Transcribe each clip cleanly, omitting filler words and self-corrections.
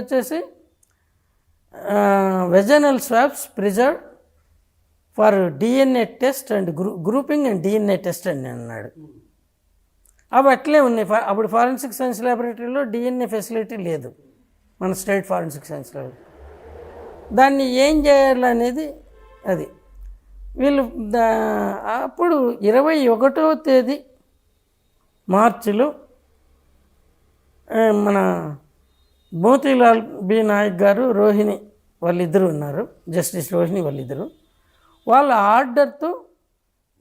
వచ్చేసి vaginal swabs preserve for DNA test and grouping and DNA test అని అన్నాడు. అవి అట్లే ఉన్నాయి. అప్పుడు ఫారెన్సిక్ సైన్స్ ల్యాబొరేటరీలో డిఎన్ఏ ఫెసిలిటీ లేదు మన స్టేట్ ఫారెన్సిక్ సైన్స్ ల్యాబొరేటరీ. దాన్ని ఏం చేయాలనేది అది వీళ్ళు అప్పుడు 21వ తేదీ మార్చిలో మన మోతీలాల్ బి నాయక్ గారు, రోహిణి వాళ్ళిద్దరూ ఉన్నారు, జస్టిస్ రోహిణి వాళ్ళిద్దరు, వాళ్ళ ఆర్డర్తో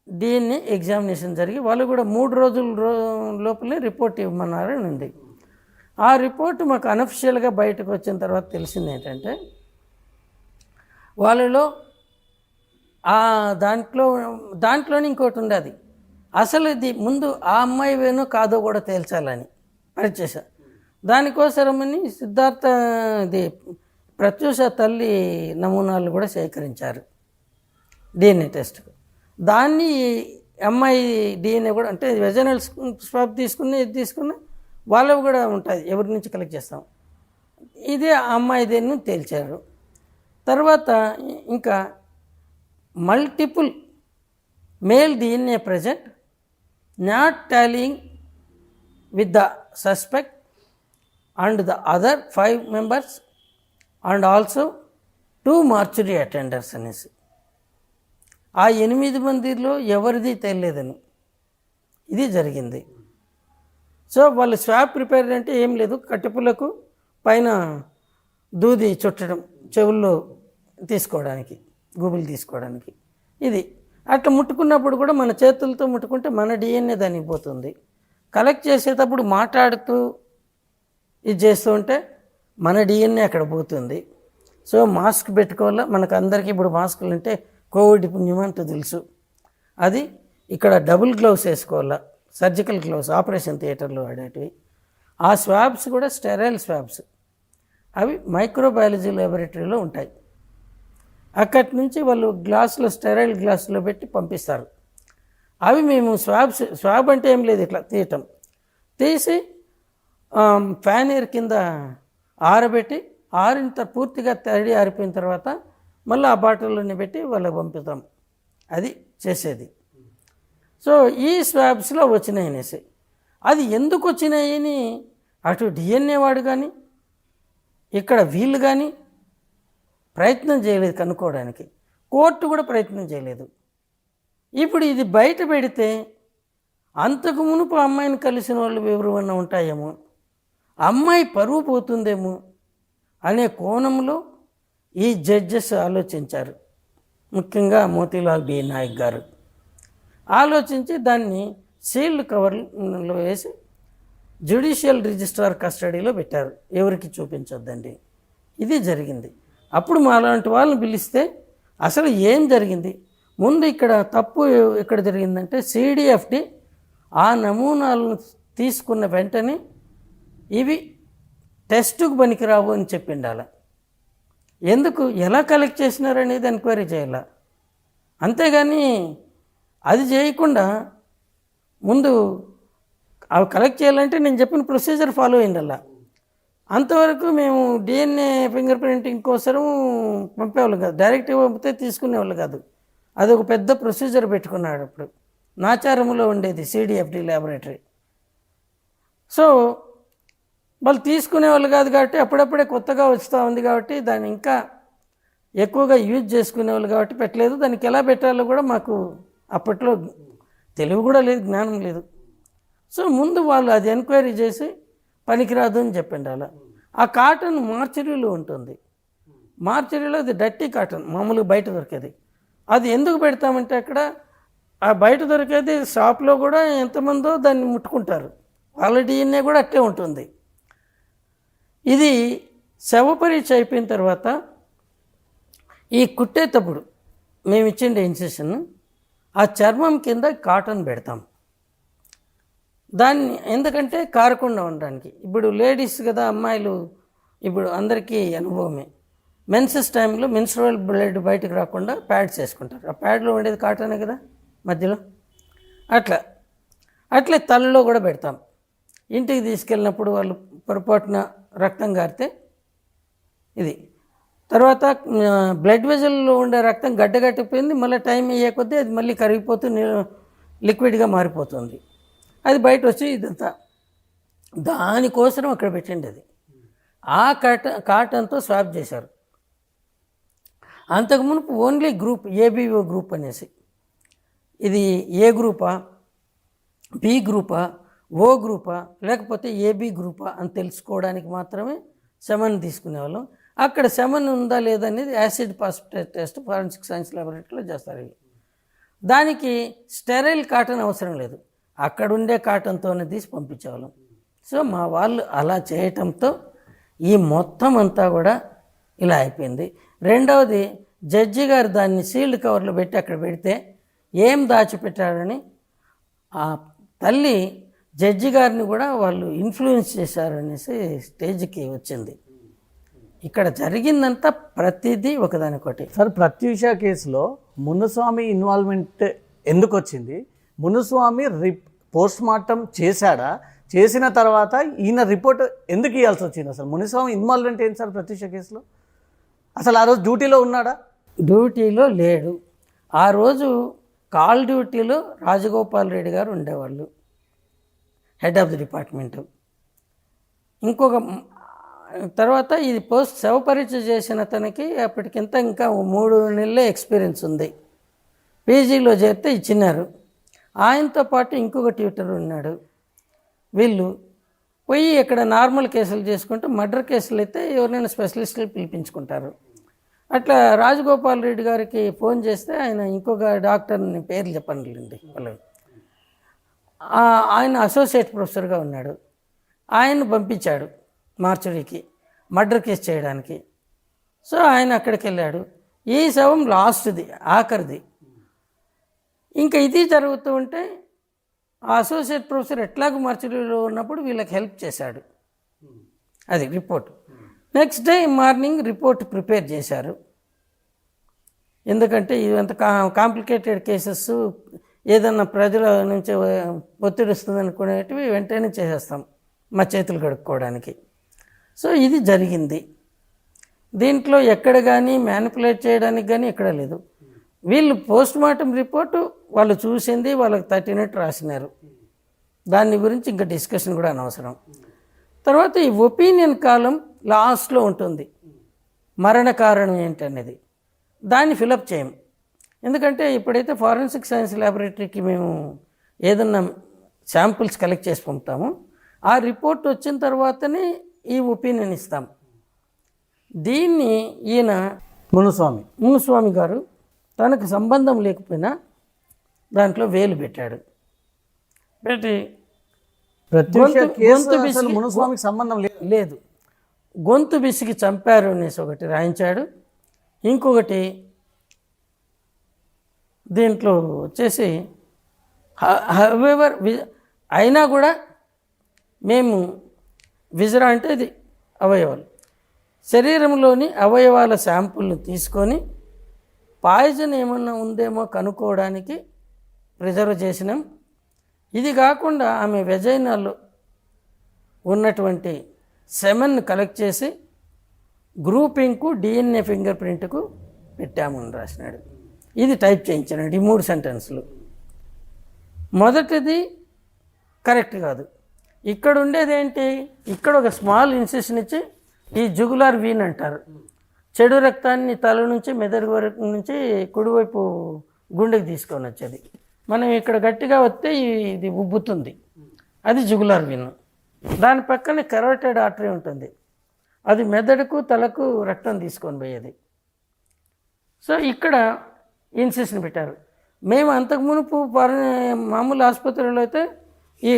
డిఎన్ఏ ఎగ్జామినేషన్ జరిగి వాళ్ళు కూడా 3 రోజుల లోపలే రిపోర్ట్ ఇవ్వమన్నారని ఉంది. ఆ రిపోర్ట్ మాకు అనఫిషియల్గా బయటకు వచ్చిన తర్వాత తెలిసింది ఏంటంటే వాళ్ళలో దాంట్లోనే ఇంకోటి ఉండేది. అసలు ఇది ముందు ఆ అమ్మాయి వేనో కాదో కూడా తేల్చాలని పరీక్ష. దానికోసమని సిద్ధార్థ ఇది ప్రత్యూష తల్లి నమూనాలు కూడా సేకరించారు డిఎన్ఏ టెస్ట్కు. దాన్ని అమ్మాయి డిఎన్ఏ కూడా అంటే వెజనల్ స్వాబ్ తీసుకున్నా వాళ్ళవి కూడా ఉంటుంది, ఎవరి నుంచి కలెక్ట్ చేస్తాం. ఇదే అమ్మాయిదేను తేల్చారు. తర్వాత ఇంకా multiple male DNA present not tallying with the suspect and the other 5 members and also 2 mortuary attenders అనేసి. ఆ 8 మందిలో ఎవరిది తెలియలేదని ఇది జరిగింది. సో వాళ్ళు స్వాబ్ ప్రిపేర్ అంటే ఏం లేదు, కట్టెపులకు పైన దూది చుట్టడం చెవుల్లో తీసుకోవడానికి, గూగుల్ తీసుకోవడానికి. ఇది అట్లా ముట్టుకున్నప్పుడు కూడా మన చేతులతో ముట్టుకుంటే మన డిఎన్ఏ దానికి పోతుంది. కలెక్ట్ చేసేటప్పుడు మాట్లాడుతూ ఇది చేస్తూ ఉంటే మన డిఎన్ఏ అక్కడ పోతుంది. సో మాస్క్ పెట్టుకోవాలా. మనకు అందరికీ ఇప్పుడు మాస్కులు అంటే కోవిడ్ పుణ్యం అంటూ తెలుసు. అది ఇక్కడ డబుల్ గ్లౌస్ వేసుకోవాలా, సర్జికల్ గ్లౌస్ ఆపరేషన్ థియేటర్లో వాడేటివి. ఆ స్వాబ్స్ కూడా స్టెరైల్ స్వాబ్స్, అవి మైక్రోబయాలజీ ల్యాబొరేటరీలో ఉంటాయి. అక్కడి నుంచి వాళ్ళు గ్లాసులో స్టెరైల్ గ్లాసులో పెట్టి పంపిస్తారు. అవి మేము స్వాబ్ అంటే ఏం లేదు, ఇట్లా తీసి ఫ్యాన్ ఎయిర్ కింద ఆరబెట్టి పూర్తిగా తడి ఆరిపోయిన తర్వాత మళ్ళీ ఆ బాటిల్లోనే పెట్టి వాళ్ళకి పంపుతాం. అది చేసేది. సో ఈ స్వాబ్స్లో వచ్చినాయి అనేసి, అది ఎందుకు వచ్చినాయని అటు డిఎన్ఏ వాడు కానీ ఇక్కడ వీళ్ళు కానీ ప్రయత్నం చేయలేదు కనుక్కోవడానికి, కోర్టు కూడా ప్రయత్నం చేయలేదు. ఇప్పుడు ఇది బయట పెడితే అంతకు మునుపు అమ్మాయిని కలిసిన వాళ్ళు ఎవరైనా ఉంటాయేమో, అమ్మాయి పరువు పోతుందేమో అనే కోణంలో ఈ జడ్జెస్ ఆలోచించారు. ముఖ్యంగా మోతీలాల్ బి నాయక్ గారు ఆలోచించి దాన్ని సీల్డ్ కవర్లో వేసి జ్యుడిషియల్ రిజిస్ట్రార్ కస్టడీలో పెట్టారు, ఎవరికి చూపించొద్దండి. ఇది జరిగింది. అప్పుడు మా అలాంటి వాళ్ళని పిలిస్తే అసలు ఏం జరిగింది, ముందు ఇక్కడ తప్పు ఎక్కడ జరిగిందంటే సిడిఎఫ్డి ఆ నమూనాలను తీసుకున్న వెంటనే ఇవి టెస్టుకు పనికిరావు అని చెప్పిండాల. ఎందుకు ఎలా కలెక్ట్ చేసినారనేది ఎంక్వైరీ చేయాల. అంతేగాని అది చేయకుండా ముందు అవి కలెక్ట్ చేయాలంటే నేను చెప్పిన ప్రొసీజర్ ఫాలో అయిందల్లా. అంతవరకు మేము డిఎన్ఏ ఫింగర్ ప్రింటింగ్ కోసం పంపేవాళ్ళు కాదు, డైరెక్ట్గా పంపితే తీసుకునేవాళ్ళు కాదు. అదొక పెద్ద ప్రొసీజర్ పెట్టుకున్నాడు. అప్పుడు నాచారంలో ఉండేది సిడిఎఫ్డి ల్యాబొరేటరీ. సో వాళ్ళు తీసుకునేవాళ్ళు కాదు కాబట్టి అప్పుడప్పుడే కొత్తగా వస్తూ ఉంది కాబట్టి దాన్ని ఇంకా ఎక్కువగా యూజ్ చేసుకునేవాళ్ళు కాబట్టి పెట్టలేదు. దానికి ఎలా పెట్టాలో కూడా మాకు అప్పట్లో తెలివి కూడా లేదు, జ్ఞానం లేదు. సో ముందు వాళ్ళు అది ఎంక్వైరీ చేసి పనికిరాదు అని చెప్పిండి. అలా ఆ కాటన్ మార్చరీలో ఉంటుంది. మార్చరీలో అది డర్టీ కాటన్, మామూలుగా బయట దొరికేది. అది ఎందుకు పెడతామంటే అక్కడ ఆ బయట దొరికేది షాప్లో కూడా ఎంతమందో దాన్ని ముట్టుకుంటారు, వాళ్ళ డిఎన్ఏ కూడా అట్లే ఉంటుంది. ఇది శవ పరీక్ష అయిపోయిన తర్వాత ఈ కుట్టేటప్పుడు మేము ఇచ్చిండే ఇన్సెషన్ ఆ చర్మం కింద కాటన్ పెడతాం. దాన్ని ఎందుకంటే కారకుండా ఉండడానికి. ఇప్పుడు లేడీస్ కదా, అమ్మాయిలు ఇప్పుడు అందరికీ అనుభవమే, మెన్సెస్ టైంలో మెన్స్ట్రువల్ బ్లడ్ బయటకు రాకుండా ప్యాడ్స్ వేసుకుంటారు. ఆ ప్యాడ్లో ఉండేది కాటనే కదా మధ్యలో. అట్లే తలలో కూడా పెడతాం. ఇంటికి తీసుకెళ్ళినప్పుడు వాళ్ళు పొరపాటున రక్తం గారితే ఇది. తర్వాత బ్లడ్ వెజల్లో ఉండే రక్తం గడ్డగట్టిపోయింది, మళ్ళీ టైం అయ్యే కొద్దీ అది మళ్ళీ కరిగిపోతూ లిక్విడ్గా మారిపోతుంది. అది బయట వచ్చి ఇదంతా దానికోసం అక్కడ పెట్టండి. అది ఆ కాటన్తో స్వాప్ చేశారు. అంతకుముందు ఓన్లీ గ్రూప్ ఏబిఓ గ్రూప్ అనేసి, ఇది ఏ గ్రూపా, బి గ్రూపా, ఓ గ్రూపా, లేకపోతే ఏబి గ్రూపా అని తెలుసుకోవడానికి మాత్రమే సెమన్ తీసుకునేవాళ్ళం. అక్కడ సెమన్ ఉందా లేదా అనేది acid phosphate test forensic science ల్యాబొరేటరీలో చేస్తారు. ఇవి దానికి స్టెరైల్ కాటన్ అవసరం లేదు, అక్కడ ఉండే కాటన్తోనే తీసి పంపించేవాళ్ళం. సో మా వాళ్ళు అలా చేయటంతో ఈ మొత్తం అంతా కూడా ఇలా అయిపోయింది. రెండవది, జడ్జి గారు దాన్ని సీల్డ్ కవర్లో పెట్టి అక్కడ పెడితే ఏం దాచిపెట్టారని ఆ తల్లి జడ్జి గారిని కూడా వాళ్ళు ఇన్ఫ్లుయెన్స్ చేశారనేసి స్టేజ్కి వచ్చింది. ఇక్కడ జరిగిందంతా ప్రతిదీ ఒకదానికొకటి. సార్, ప్రత్యూష కేసులో మునుస్వామి ఇన్వాల్వ్మెంట్ ఎందుకు వచ్చింది? మునుస్వామి పోస్ట్ మార్టం చేశాడా? చేసిన తర్వాత ఈయన రిపోర్ట్ ఎందుకు ఇవ్వాల్సి వచ్చింది? అసలు మునుస్వామి ఇన్వాల్వ్మెంట్ ఏంటి సార్ ప్రత్యూష కేసులో? అసలు ఆ రోజు డ్యూటీలో ఉన్నాడా? డ్యూటీలో లేడు. ఆ రోజు కాల్ డ్యూటీలో రాజగోపాల్ రెడ్డి గారు ఉండేవాళ్ళు, హెడ్ ఆఫ్ ది డిపార్ట్మెంట్. ఇంకొక తర్వాత ఇది పోస్ట్ శవ పరీక్ష చేసిన అతనికి అప్పటికింత ఇంకా 3 నెలలే ఎక్స్పీరియన్స్ ఉంది. పీజీలో చేరితే ఇచ్చినారు. ఆయనతో పాటు ఇంకొక ట్యూటర్ ఉన్నాడు. వీళ్ళు పోయి ఇక్కడ నార్మల్ కేసులు చేసుకుంటూ, మర్డర్ కేసులు అయితే ఎవరినైనా స్పెషలిస్టులు పిలిపించుకుంటారు. అట్లా రాజగోపాల్ రెడ్డి గారికి ఫోన్ చేస్తే ఆయన ఇంకొక డాక్టర్ని పేర్లు చెప్పండి వాళ్ళని, ఆయన అసోసియేట్ ప్రొఫెసర్గా ఉన్నాడు. ఆయన్ని పంపించాడు మార్చురీకి మర్డర్ కేసు చేయడానికి. సో ఆయన అక్కడికి వెళ్ళాడు. ఈ శవం లాస్ట్ది, ఆఖరిది. ఇంకా ఇది జరుగుతూ ఉంటే ఆ అసోసియేట్ ప్రొఫెసర్ ఎట్లాగూ మార్చురీలో ఉన్నప్పుడు వీళ్ళకి హెల్ప్ చేశాడు. అది report. Next day morning report prepare చేశారు. ఎందుకంటే ఇదంత కాంప్లికేటెడ్ కేసెస్, ఏదన్నా ప్రజల నుంచి ఒత్తిడి వస్తుంది అనుకునేటివి వెంటనే చేసేస్తాం మా చేతులు కడుక్కోవడానికి. సో ఇది జరిగింది. దీంట్లో ఎక్కడ కానీ మ్యానిపులేట్ చేయడానికి కానీ ఎక్కడ లేదు. వీళ్ళు పోస్ట్ మార్టం రిపోర్టు వాళ్ళు చూసింది, వాళ్ళకి తట్టినట్టు రాసినారు. దాని గురించి ఇంకా డిస్కషన్ కూడా అనవసరం. తర్వాత ఈ ఒపీనియన్ కాలం లాస్ట్లో ఉంటుంది, మరణ కారణం ఏంటనేది. దాన్ని ఫిలప్ చేయం. ఎందుకంటే ఇప్పుడైతే ఫారెన్సిక్ సైన్స్ ల్యాబొరేటరీకి మేము ఏదన్నా శాంపుల్స్ కలెక్ట్ చేసి పంపుతాము, ఆ రిపోర్ట్ వచ్చిన తర్వాతనే ఈ ఒపీనియన్ ఇస్తాం. దీన్ని ఈయన మునుస్వామి గారు తనకు సంబంధం లేకపోయినా దాంట్లో వేలు పెట్టాడు. పెట్టి మునుస్వామికి సంబంధం లేదు, గొంతు బిసికి చంపారు అనేసి ఒకటి రాయించాడు. ఇంకొకటి దీంట్లో వచ్చేసి హవెవర్ అయినా కూడా మేము విజరా అంటే ఇది అవయవాలు, శరీరంలోని అవయవాల శాంపుల్ని తీసుకొని పాయిజన్ ఏమన్నా ఉందేమో కనుక్కోవడానికి ప్రిజర్వ్ చేసినాం. ఇది కాకుండా ఆమె వెజైనాలో ఉన్నటువంటి సెమెన్ కలెక్ట్ చేసి గ్రూపింగ్కు డిఎన్ఏ ఫింగర్ ప్రింట్కు పెట్టాము అని రాసినాడు. ఇది టైప్ చేయించాడు ఈ 3 సెంటెన్స్లు. మొదటిది కరెక్ట్ కాదు. ఇక్కడ ఉండేది ఏంటి, ఇక్కడ ఒక స్మాల్ ఇన్సిషన్ ఇచ్చి ఈ జుగులార్ వీన్ అంటారు, చెడు రక్తాన్ని తల నుంచి మెదడు వరకు నుంచి కుడివైపు గుండెకి తీసుకొని వచ్చేది. మనం ఇక్కడ గట్టిగా వస్తే ఇది ఉబ్బుతుంది, అది జుగులార్ వీన్. దాని పక్కనే కరోటెడ్ ఆర్టరీ ఉంటుంది, అది మెదడుకు తలకు రక్తం తీసుకొని పోయేది. సో ఇక్కడ ఇన్సిషన్ పెట్టారు. మేము అంతకు మునుపు మామూలు ఆసుపత్రిలో అయితే ఈ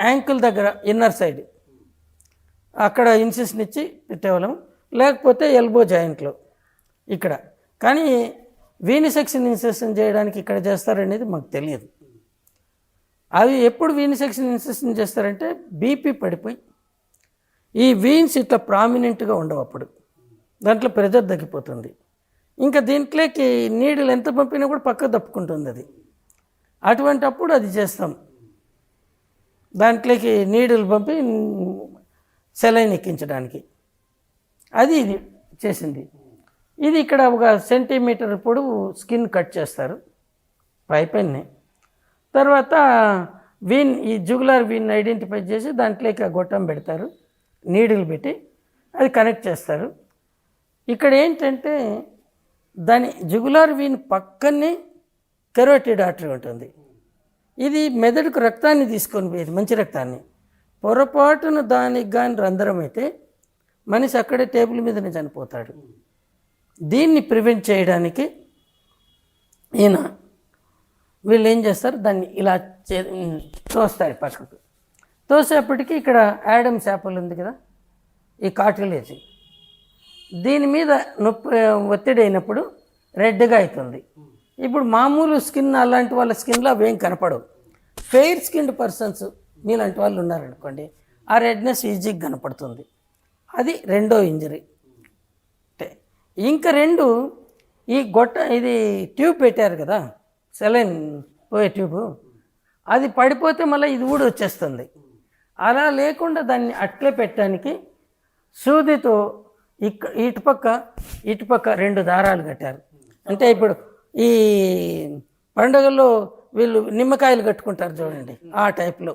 యాంకిల్ దగ్గర ఇన్నర్ సైడ్ అక్కడ ఇన్సిషన్ ఇచ్చి పెట్టేవాళ్ళం, లేకపోతే ఎల్బో జాయింట్లో ఇక్కడ. కానీ వీనిసెక్షన్ ఇన్సిషన్ చేయడానికి ఇక్కడ చేస్తారనేది మాకు తెలియదు. అవి ఎప్పుడు వీనిసెక్షన్ ఇన్సిషన్ చేస్తారంటే బీపీ పడిపోయి ఈ వీన్స్ ఇట్లా ప్రామినెంట్గా ఉండవు, అప్పుడు దాంట్లో ప్రెజర్ తగ్గిపోతుంది. ఇంకా దీంట్లోకి నీడలు ఎంత పంపినా కూడా పక్క తప్పుకుంటుంది అది. అటువంటి అప్పుడు అది చేస్తాం, దాంట్లోకి నీడలు పంపి సెలైన్ ఎక్కించడానికి. అది ఇది చేసింది. ఇది ఇక్కడ 1 సెంటీమీటర్ పొడవు స్కిన్ కట్ చేస్తారు పైపెన్ని. తర్వాత ఈ జుగులార్ వీన్ ఐడెంటిఫై చేసి దాంట్లోకి గొట్టం పెడతారు, నీడిల్ పెట్టి అది కనెక్ట్ చేస్తారు. ఇక్కడ ఏంటంటే దాని జుగులార్ వీన్ పక్కనే కెరోటిడ్ ఆర్టరీ ఉంటుంది. ఇది మెదడుకు రక్తాన్ని తీసుకొని పోయేది, మంచి రక్తాన్ని. పొరపాటున దానికి కానీ రంధ్రం అయితే మనిషి అక్కడే టేబుల్ మీదనే చనిపోతాడు. దీన్ని ప్రివెంట్ చేయడానికి వీళ్ళు ఏం చేస్తారు, దాన్ని ఇలా తోస్తాడు పక్కకు. తోసేపటికి ఇక్కడ యాడమ్స్ యాపిల్ ఉంది కదా, ఈ కార్టిలేజ్ దీని మీద ఒత్తిడి అయినప్పుడు రెడ్గా అవుతుంది. ఇప్పుడు మామూలు స్కిన్ అలాంటి వాళ్ళ స్కిన్లో అవేం కనపడవు. ఫెయిర్ స్కిన్డ్ పర్సన్స్ మీలాంటి వాళ్ళు ఉన్నారనుకోండి, ఆ రెడ్నెస్ ఈజీగా కనపడుతుంది. అది రెండో ఇంజరీ. ఇంకా 2 ఈ ఇది ట్యూబ్ పెట్టారు కదా, సెలైన్ పోయే ట్యూబ్, అది పడిపోతే మళ్ళీ ఇది కూడా వచ్చేస్తుంది. అలా లేకుండా దాన్ని అట్లే పెట్టడానికి సూదితో ఇటుపక్క 2 దారాలు కట్టారు. అంటే ఇప్పుడు ఈ పండుగల్లో వీళ్ళు నిమ్మకాయలు కట్టుకుంటారు చూడండి, ఆ టైప్లో.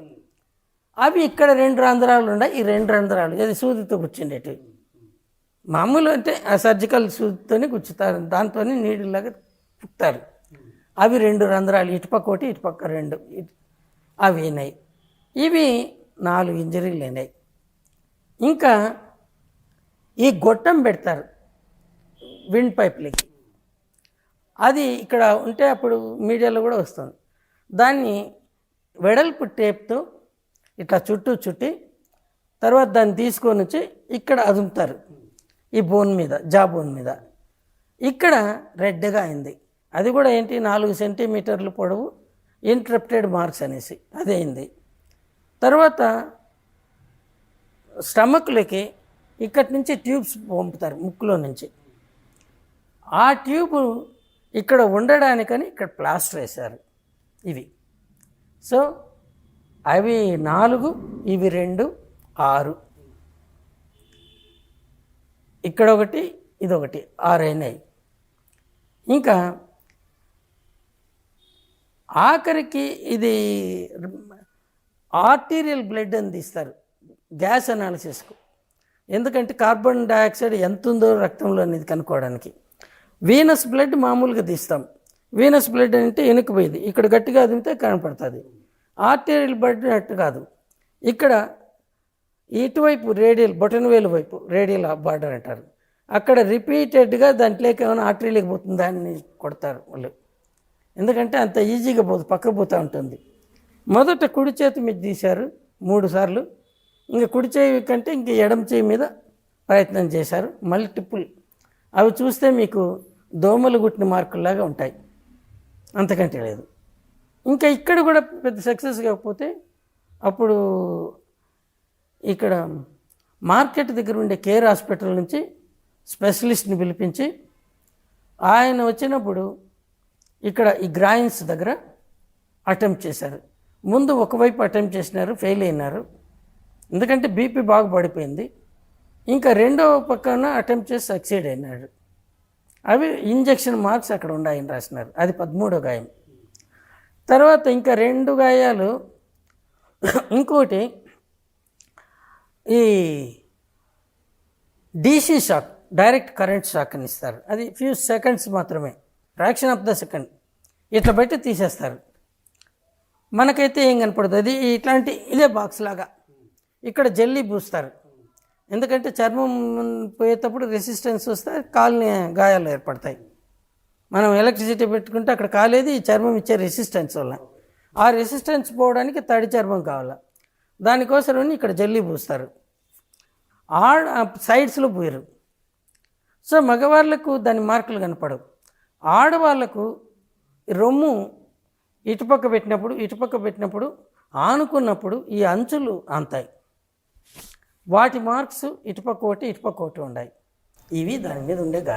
అవి ఇక్కడ 2 రంధ్రాలు ఉన్నాయి. ఈ 2 రంధ్రాలు అది సూదితో కూర్చుండేటివి. మామూలు అంటే ఆ సర్జికల్ సూదితోనే కూర్చుతారు, దాంతో నీడిలాగా పుక్తారు. అవి 2 రంధ్రాలు, ఇటుపక్క 1 ఇటుపక్క 2 అవి అయినాయి. ఇవి 4 ఇంజరీలు అయినాయి. ఇంకా ఈ గొట్టం పెడతారు విండ్ పైప్లకి, అది ఇక్కడ ఉంటే అప్పుడు మీడియాలో కూడా వస్తుంది. దాన్ని వెడల్పు టేప్తో ఇట్లా చుట్టి తర్వాత దాన్ని తీసుకొని వచ్చి ఇక్కడ అదుముతారు, ఈ బోన్ మీద, జా బోన్ మీద. ఇక్కడ రెడ్గా అయింది. అది కూడా ఏంటి, 4 సెంటీమీటర్లు పొడవు, ఇంటరప్టెడ్ మార్క్స్ అనేసి అదే అయింది. తర్వాత స్టమక్లకి ఇక్కడి నుంచి ట్యూబ్స్ పంపుతారు ముక్కులో నుంచి. ఆ ట్యూబ్ ఇక్కడ ఉండడానికని ఇక్కడ ప్లాస్టర్ వేశారు ఇవి. సో అవి 4, ఇవి 2, 6. ఇక్కడ 1, ఇదొకటి, 6 అయినాయి. ఇంకా ఆఖరికి ఇది ఆర్టీరియల్ బ్లడ్ అని తీస్తారు గ్యాస్ అనాలిసిస్కు. ఎందుకంటే కార్బన్ డైఆక్సైడ్ ఎంత ఉందో రక్తంలో అనేది కనుక్కోవడానికి. వీనస్ బ్లడ్ మామూలుగా తీస్తాం. వీనస్ బ్లడ్ అంటే వెనుకపోయేది, ఇక్కడ గట్టిగా అదిమితే కనపడుతుంది. ఆర్టీరియల్ బ్లడ్ అట్టు కాదు, ఇక్కడ ఇటువైపు రేడియల్, బొటనవేలు వైపు రేడియల్ బార్డర్ అంటారు, అక్కడ రిపీటెడ్గా దాంట్లోకి ఏమైనా ఆర్టరీలోకి పోతుందా అని కొడతారు వాళ్ళు. ఎందుకంటే అంత ఈజీగా పోదు, పక్క పోతూ ఉంటుంది. మొదట కుడి చేతి మీద తీశారు 3 సార్లు, ఇంకా కుడి చేయి కంటే ఇంక ఎడమ చేయి మీద ప్రయత్నం చేశారు, మల్టిపుల్. అవి చూస్తే మీకు దోమలు గుట్టిన మార్కుల్లాగా ఉంటాయి, అంతకంటే లేదు. ఇంకా ఇక్కడ కూడా పెద్ద సక్సెస్ కాకపోతే అప్పుడు ఇక్కడ మార్కెట్ దగ్గర ఉండే కేర్ హాస్పిటల్ నుంచి స్పెషలిస్ట్ని పిలిపించి ఆయన వచ్చినప్పుడు ఇక్కడ ఈ గ్రాయిన్స్ దగ్గర అటెంప్ట్ చేశారు. ముందు ఒకవైపు అటెంప్ట్ చేసినారు, ఫెయిల్ అయినారు, ఎందుకంటే బీపీ బాగా పడిపోయింది. ఇంకా రెండో పక్కన అటెంప్ట్ చేసి సక్సీడ్ అయినాడు. అవి ఇంజెక్షన్ మార్క్స్ అక్కడ ఉన్నాయని రాసినారు, అది 13వ గాయం. తర్వాత ఇంకా 2 గాయాలు, ఇంకోటి ఈ DC shock, direct current shock అని ఇస్తారు. అది ఫ్యూ సెకండ్స్ మాత్రమే, ఫ్రాక్షన్ ఆఫ్ ద సెకండ్ ఇట్లా పెట్టి తీసేస్తారు. మనకైతే ఏం కనపడదు, అది ఇట్లాంటి ఇదే బాక్స్ లాగా. ఇక్కడ జెల్లీ పూస్తారు, ఎందుకంటే చర్మం పోయేటప్పుడు రెసిస్టెన్స్ వస్తే కాలుని గాయాలు ఏర్పడతాయి. మనం ఎలక్ట్రిసిటీ పెట్టుకుంటే అక్కడ కాలేది, ఈ చర్మం ఇచ్చే రెసిస్టెన్స్ వల్ల. ఆ రెసిస్టెన్స్ పోవడానికి తడి చర్మం కావాలి, దానికోసం ఇక్కడ జెల్లీ పూస్తారు. సైడ్స్లో పూయరు. సో మగవాళ్ళకు దాని మార్కులు కనపడవు. ఆడవాళ్ళకు రొమ్ము ఇటుపక్క పెట్టినప్పుడు ఆనుకున్నప్పుడు ఈ అంచులు అంతాయి, వాటి మార్క్స్ ఇటుపక్క ఒకటి ఉన్నాయి. ఇవి దాని మీద ఉండే